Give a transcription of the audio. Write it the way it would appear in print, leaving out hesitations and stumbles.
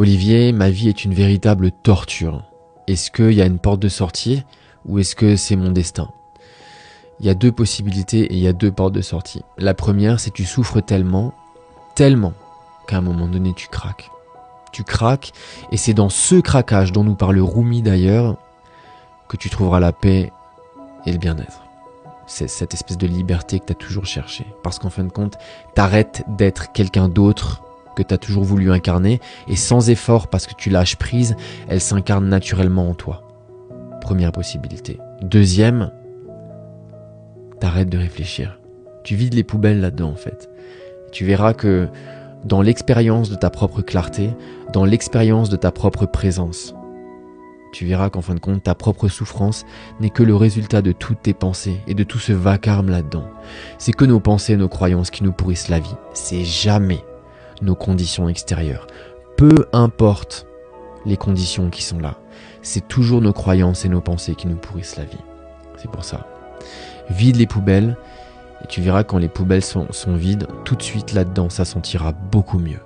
Olivier, ma vie est une véritable torture. Est-ce qu'il y a une porte de sortie ou est-ce que c'est mon destin? Il y a deux possibilités et il y a deux portes de sortie. La première, c'est que tu souffres tellement qu'à un moment donné, tu craques. Tu craques et c'est dans ce craquage dont nous parle Rumi d'ailleurs que tu trouveras la paix et le bien-être. C'est cette espèce de liberté que tu as toujours cherché. Parce qu'en fin de compte, t'arrêtes d'être quelqu'un d'autre que tu as toujours voulu incarner et sans effort parce que tu lâches prise, elle s'incarne naturellement en toi. Première possibilité. Deuxième, t'arrêtes de réfléchir. Tu vides les poubelles là-dedans en fait. Tu verras que dans l'expérience de ta propre clarté, dans l'expérience de ta propre présence, tu verras qu'en fin de compte, ta propre souffrance n'est que le résultat de toutes tes pensées et de tout ce vacarme là-dedans. C'est que nos pensées et nos croyances qui nous pourrissent la vie. C'est jamais nos conditions extérieures. Peu importe les conditions qui sont là, c'est toujours nos croyances et nos pensées qui nous pourrissent la vie. C'est pour ça. Vide les poubelles et tu verras quand les poubelles sont vides, tout de suite là-dedans, ça sentira beaucoup mieux.